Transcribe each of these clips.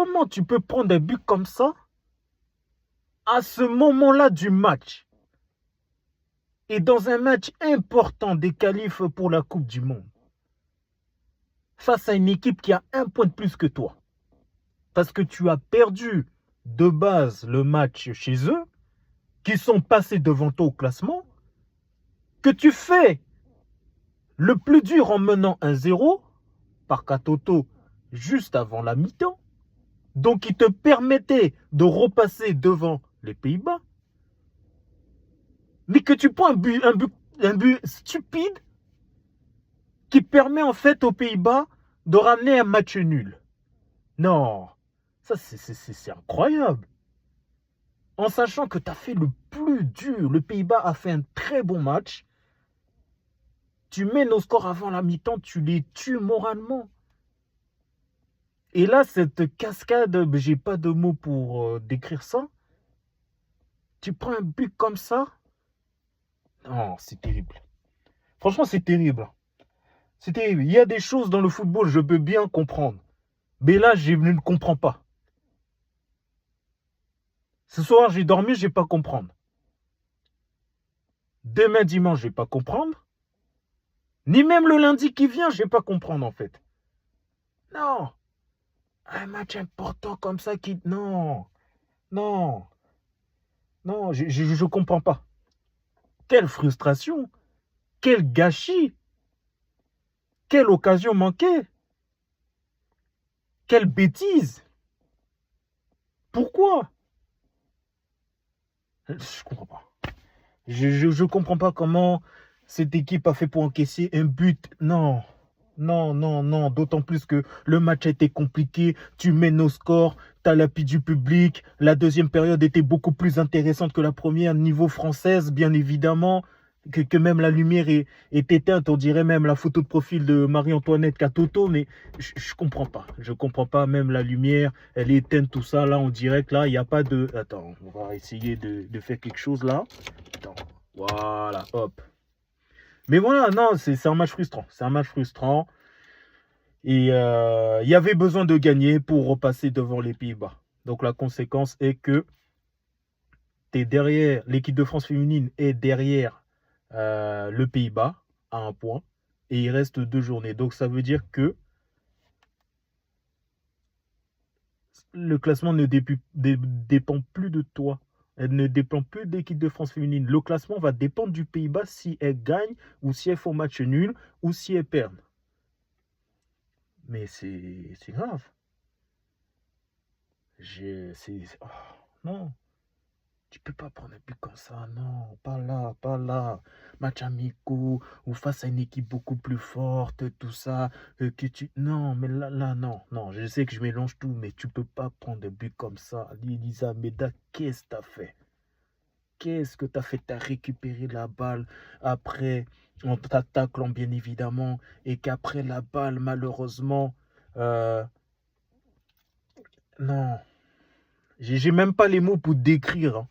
comment tu peux prendre un but comme ça à ce moment-là du match et dans un match important des qualifs pour la Coupe du Monde face à une équipe qui a un point de plus que toi parce que tu as perdu de base le match chez eux, qui sont passés devant toi au classement, que tu fais le plus dur en menant 1-0 par Katoto juste avant la mi-temps, donc qui te permettait de repasser devant les Pays-Bas, mais que tu prends un but stupide qui permet en fait aux Pays-Bas de ramener un match nul. Non, ça c'est incroyable. En sachant que tu as fait le plus dur, le Pays-Bas a fait un très bon match. Tu mènes au score avant la mi-temps, tu les tues moralement. Et là, cette cascade, j'ai pas de mots pour décrire ça. Tu prends un but comme ça. Non, c'est terrible. Franchement, c'est terrible. C'est terrible. Il y a des choses dans le football, je peux bien comprendre. Mais là, je ne comprends pas. Ce soir, j'ai dormi, je ne vais pas comprendre. Demain, dimanche, je ne vais pas comprendre. Ni même le lundi qui vient, je ne vais pas comprendre en fait. Non. Un match important comme ça qui... Non. Non. Non, je ne comprends pas. Quelle frustration. Quel gâchis. Quelle occasion manquée. Quelle bêtise. Pourquoi? Je ne comprends pas. Je comprends pas comment cette équipe a fait pour encaisser un but. Non. Non, non, non. D'autant plus que le match a été compliqué. Tu mènes au score. Tu as l'appui du public. La deuxième période était beaucoup plus intéressante que la première. Niveau française, bien évidemment. Que même la lumière est éteinte. On dirait même la photo de profil de Marie-Antoinette Katoto. Mais je comprends pas. Je comprends pas. Même la lumière, elle est éteinte, tout ça. Là, on dirait que là, il n'y a pas de... Attends, on va essayer de faire quelque chose là. Attends. Voilà, hop. Mais voilà, non, c'est un match frustrant. C'est un match frustrant. Et il y avait besoin de gagner pour repasser devant les Pays-Bas. Donc la conséquence est que tu es derrière, l'équipe de France féminine est derrière le Pays-Bas à un point. Et il reste 2 journées. Donc ça veut dire que le classement ne dépend plus de toi. Elle ne dépend plus de l'équipe de France féminine. Le classement va dépendre du Pays-Bas si elle gagne ou si elle fait match nul ou si elle perd. Mais c'est grave. Oh, non, tu peux pas prendre un but comme ça. Non, pas là, pas là. Match amicaux ou face à une équipe beaucoup plus forte, tout ça. Non, mais là, non. Non, je sais que je mélange tout, mais tu peux pas prendre un but comme ça. Elisa Meda, qu'est-ce que tu as fait? Qu'est-ce que tu as fait? Tu as récupéré la balle après, en t'attaquant bien évidemment, et qu'après la balle, malheureusement, non, j'ai même pas les mots pour décrire. Hein.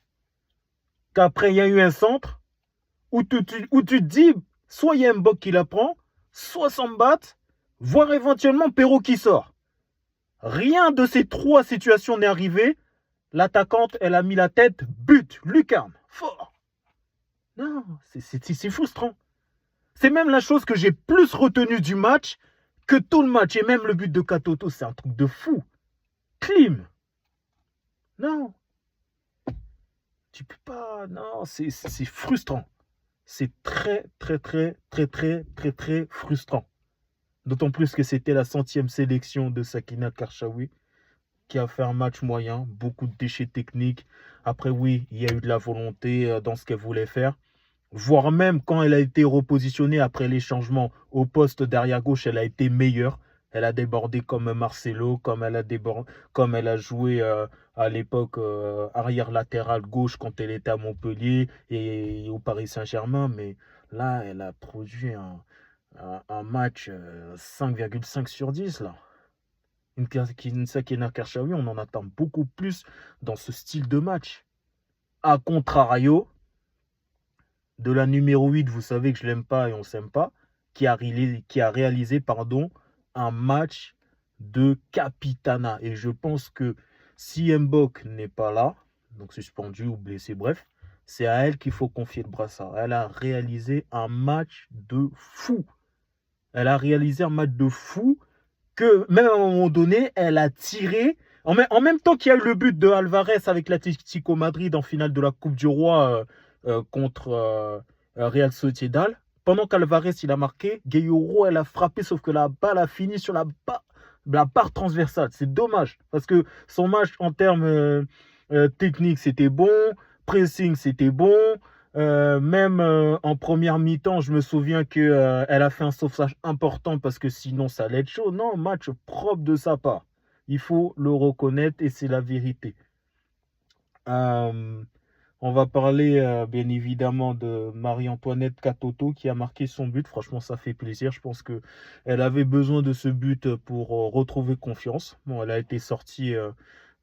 Qu'après, il y a eu un centre où tu te dis, soit il y a Mbok qui la prend, soit Sambat, voire éventuellement Perrault qui sort. Rien de ces 3 situations n'est arrivé. L'attaquante, elle a mis la tête, but, lucarne, fort. Non, c'est frustrant. C'est même la chose que j'ai plus retenue du match que tout le match. Et même le but de Katoto, c'est un truc de fou. Clim. Non. Tu peux pas. Non, c'est frustrant. C'est très frustrant. D'autant plus que c'était la 100e sélection de Sakina Karchaoui qui a fait un match moyen, beaucoup de déchets techniques. Après, oui, il y a eu de la volonté dans ce qu'elle voulait faire. Voire même quand elle a été repositionnée après les changements au poste derrière gauche, elle a été meilleure. Elle a débordé comme Marcelo, comme elle a joué à l'époque arrière latéral gauche quand elle était à Montpellier et au Paris Saint-Germain. Mais là, elle a produit un match 5,5 sur 10 là. Une Sakina Karchaoui, on en attend beaucoup plus dans ce style de match. A contrario de la numéro 8, vous savez que je l'aime pas et on s'aime pas, qui a réalisé un match de capitana. Et je pense que si Mbok n'est pas là, donc suspendu ou blessé, bref, c'est à elle qu'il faut confier le brassard. Elle a réalisé un match de fou. Elle a réalisé un match de fou que même à un moment donné, elle a tiré. En même temps qu'il y a eu le but de Alvarez avec l'Atlético Madrid en finale de la Coupe du Roi contre Real Sociedad, pendant qu'Alvarez il a marqué, Gueye-Oro elle a frappé, sauf que la balle a fini sur la barre transversale. C'est dommage, parce que son match en termes techniques c'était bon, pressing c'était bon, même en première mi-temps, je me souviens qu'elle a fait un sauvetage important parce que sinon ça allait être chaud. Non, match propre de sa part. Il faut le reconnaître et c'est la vérité. Euh, on va parler bien évidemment de Marie-Antoinette Katoto qui a marqué son but. Franchement, ça fait plaisir. Je pense qu'elle avait besoin de ce but pour retrouver confiance. Bon, elle a été sortie,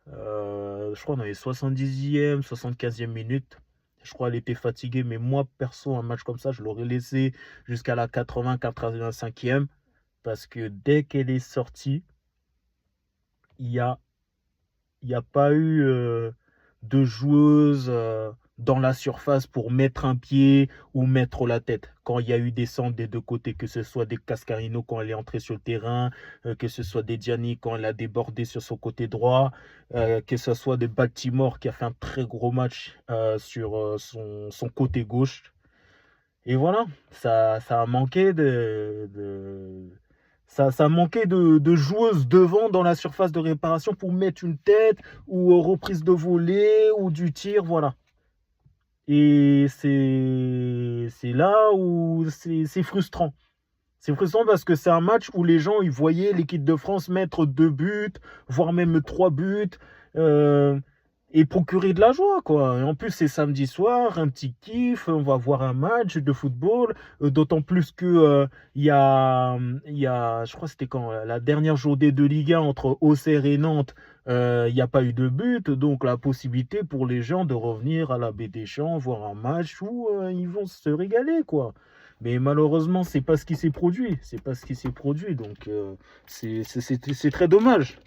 je crois, dans les 70e, 75e minutes. Je crois qu'elle était fatiguée, mais moi, perso, un match comme ça, je l'aurais laissé jusqu'à la 80, 85e. Parce que dès qu'elle est sortie, il n'y a, y a pas eu de joueuse dans la surface pour mettre un pied ou mettre la tête. Quand il y a eu des centres des deux côtés, que ce soit des Cascarino quand elle est entrée sur le terrain, que ce soit des Gianni quand elle a débordé sur son côté droit, que ce soit de Baltimore qui a fait un très gros match sur son côté gauche. Et voilà, ça a manqué ça manquait de joueuses devant dans la surface de réparation pour mettre une tête ou reprise de volée ou du tir, voilà. Et c'est là où c'est frustrant. C'est frustrant parce que c'est un match où les gens ils voyaient l'équipe de France mettre 2 buts, voire même 3 buts, euh, et procurer de la joie, quoi. Et en plus, c'est samedi soir, un petit kiff, on va voir un match de football, d'autant plus que je crois que c'était quand la dernière journée de Ligue 1 entre Auxerre et Nantes, il n'y a pas eu de but, donc la possibilité pour les gens de revenir à la Baie des Champs, voir un match où ils vont se régaler, quoi. Mais malheureusement, c'est pas ce qui s'est produit. C'est pas ce qui s'est produit. Donc, c'est très dommage.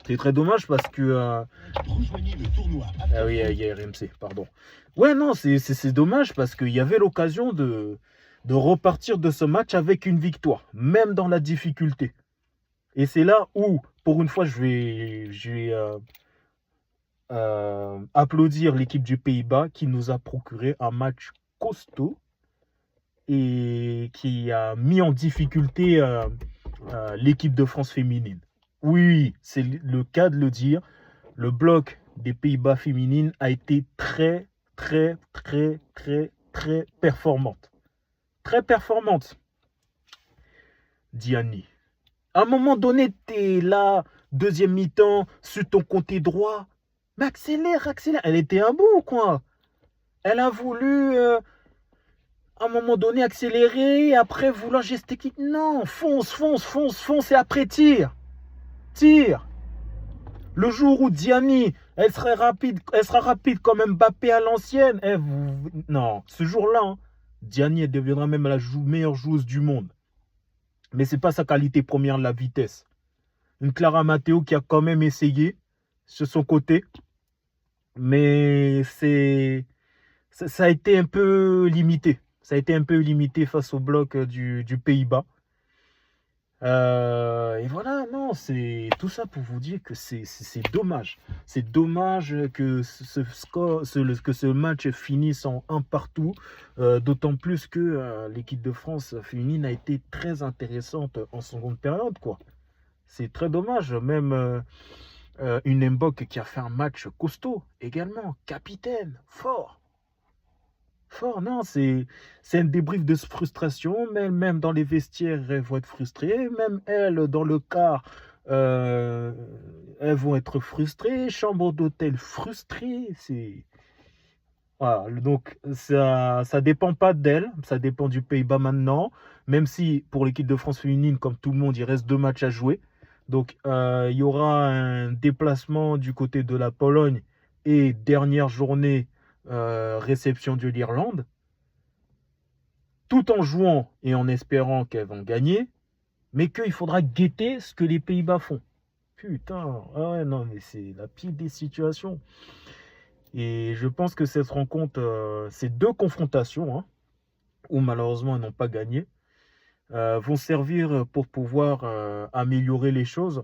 C'est très dommage parce que. Rejoignez le tournoi. Ah oui, il y a RMC, pardon. Ouais, non, c'est dommage parce qu'il y avait l'occasion de repartir de ce match avec une victoire, même dans la difficulté. Et c'est là où, pour une fois, je vais applaudir l'équipe du Pays-Bas qui nous a procuré un match costaud et qui a mis en difficulté l'équipe de France féminine. Oui, c'est le cas de le dire. Le bloc des Pays-Bas féminines a été très, très, très, très, très performante. Très performante, Diani. À un moment donné, t'es là, deuxième mi-temps, sur ton côté droit. Mais accélère, accélère. Elle était un bout, quoi. Elle a voulu... à un moment donné, accélérer, après vouloir gesticuler. Non, fonce, fonce, fonce, fonce, et après tire. Tire. Le jour où Diani, elle sera rapide comme Mbappé à l'ancienne. Non, ce jour-là, hein, Diani, elle deviendra même la meilleure joueuse du monde. Mais c'est pas sa qualité première, la vitesse. Une Clara Matteo qui a quand même essayé sur son côté. Mais ça a été un peu limité. Ça a été un peu limité face au bloc du Pays-Bas. Et voilà, non, c'est tout ça pour vous dire que c'est dommage. C'est dommage que que ce match finisse en un partout. D'autant plus que l'équipe de France féminine a été très intéressante en seconde période, quoi. C'est très dommage. Même une Mbok qui a fait un match costaud également, capitaine, fort. Fort, non, c'est un débrief de frustration, mais même dans les vestiaires, elles vont être frustrées, même elles, dans le car, euh, elles vont être frustrées, chambre d'hôtel frustrée, Voilà, donc ça dépend pas d'elles, ça dépend du Pays-Bas maintenant, même si pour l'équipe de France féminine, comme tout le monde, il reste 2 matchs à jouer, donc il y aura un déplacement du côté de la Pologne, et dernière journée, réception de l'Irlande, tout en jouant et en espérant qu'elles vont gagner. mais qu'il faudra guetter ce que les Pays-Bas font. Putain, ah ouais, non, mais c'est la pire des situations. Et je pense que cette rencontre, ces deux confrontations, hein, où malheureusement ils n'ont pas gagné, vont servir pour pouvoir améliorer les choses.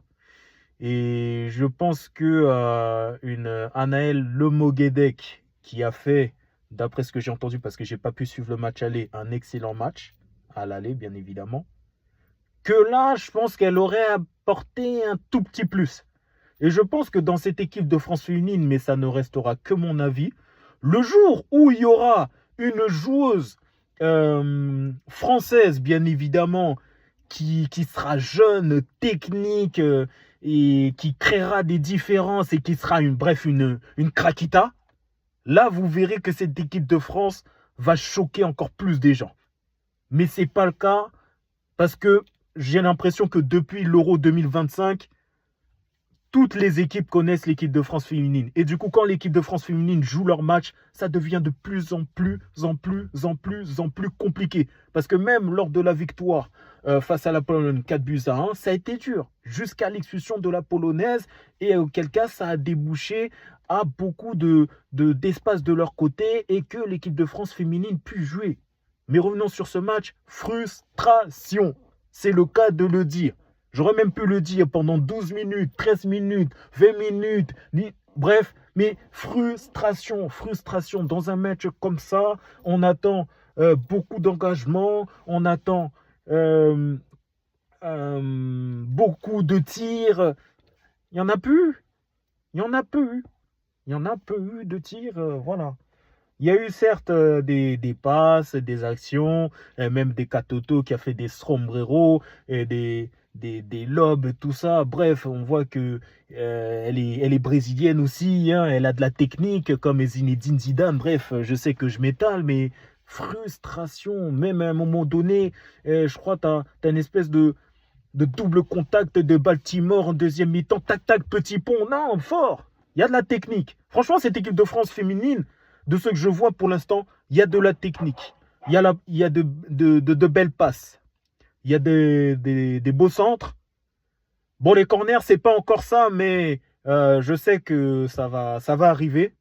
Et je pense que une Anaël Lemoguedec qui a fait, d'après ce que j'ai entendu, parce que j'ai pas pu suivre le match aller, un excellent match à l'aller, bien évidemment, que là, je pense qu'elle aurait apporté un tout petit plus. Et je pense que dans cette équipe de France féminine, mais ça ne restera que mon avis, le jour où il y aura une joueuse française, bien évidemment, qui sera jeune, technique, et qui créera des différences et qui sera une craquita, là, vous verrez que cette équipe de France va choquer encore plus des gens. Mais ce n'est pas le cas parce que j'ai l'impression que depuis l'Euro 2025, toutes les équipes connaissent l'équipe de France féminine. Et du coup, quand l'équipe de France féminine joue leur match, ça devient de plus en plus compliqué. Parce que même lors de la victoire face à la Pologne 4-1, ça a été dur. Jusqu'à l'expulsion de la Polonaise. Et auquel cas, ça a débouché à beaucoup d'espace de leur côté et que l'équipe de France féminine puisse jouer. Mais revenons sur ce match. Frustration. C'est le cas de le dire. J'aurais même pu le dire pendant 12 minutes, 13 minutes, 20 minutes. Bref, mais frustration. Dans un match comme ça, on attend beaucoup d'engagement, on attend beaucoup de tirs. Il n'y en a plus. Il y en a peu eu de tirs. Voilà. Il y a eu certes des passes, des actions, même des Katoto qui a fait des sombreros, et des lobes, tout ça. Bref, on voit que elle est brésilienne aussi, hein, elle a de la technique comme Zinedine Zidane. Bref, je sais que je m'étale, mais frustration, même à un moment donné, je crois que tu as une espèce de double contact de Baltimore en deuxième mi-temps, tac, petit pont, non, fort. Il y a de la technique. Franchement, cette équipe de France féminine, de ce que je vois pour l'instant, il y a de la technique. Il y a de belles passes. Il y a des beaux centres. Bon, les corners, c'est pas encore ça, mais je sais que ça va arriver.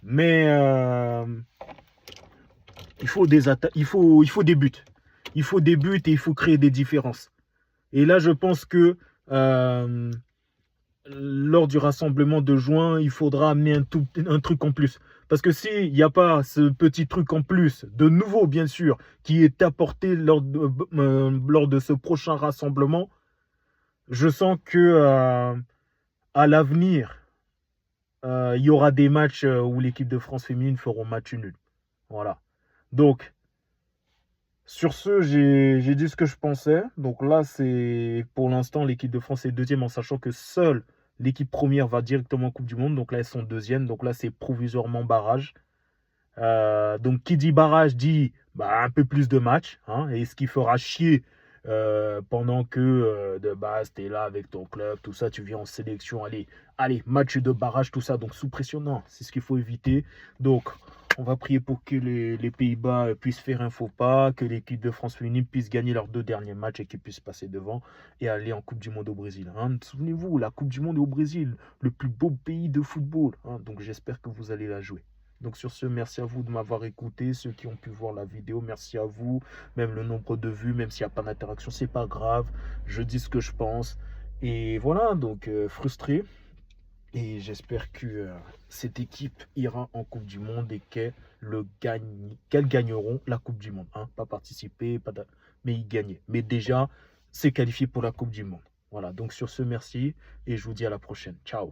Mais il faut des buts. Il faut des buts et il faut créer des différences. Et là, je pense que lors du rassemblement de juin, il faudra amener un truc en plus. Parce que s'il n'y a pas ce petit truc en plus, de nouveau bien sûr, qui est apporté lors de ce prochain rassemblement, je sens que à l'avenir, il y aura des matchs où l'équipe de France féminine fera match nul. Voilà. Donc, sur ce, j'ai dit ce que je pensais. Donc là, c'est pour l'instant, l'équipe de France est deuxième en sachant que seule l'équipe première va directement en Coupe du Monde. Donc là, elles sont deuxième. Donc là, c'est provisoirement barrage. Donc qui dit barrage dit un peu plus de matchs. Hein, et ce qui fera chier pendant que de base, tu es là avec ton club, tout ça, tu viens en sélection. Allez, match de barrage, tout ça. Donc sous pression, non, c'est ce qu'il faut éviter. Donc on va prier pour que les Pays-Bas puissent faire un faux pas, que l'équipe de France féminine puisse gagner leurs 2 derniers matchs et qu'ils puissent passer devant et aller en Coupe du Monde au Brésil. Hein. Souvenez-vous, la Coupe du Monde est au Brésil, le plus beau pays de football. Hein. Donc j'espère que vous allez la jouer. Donc sur ce, merci à vous de m'avoir écouté. Ceux qui ont pu voir la vidéo, merci à vous. Même le nombre de vues, même s'il n'y a pas d'interaction, c'est pas grave. Je dis ce que je pense. Et voilà, donc frustré. Et j'espère que cette équipe ira en Coupe du Monde et qu'elles gagneront la Coupe du Monde. Hein. Pas participer, mais y gagner. Mais déjà, c'est qualifié pour la Coupe du Monde. Voilà, donc sur ce, merci et je vous dis à la prochaine. Ciao.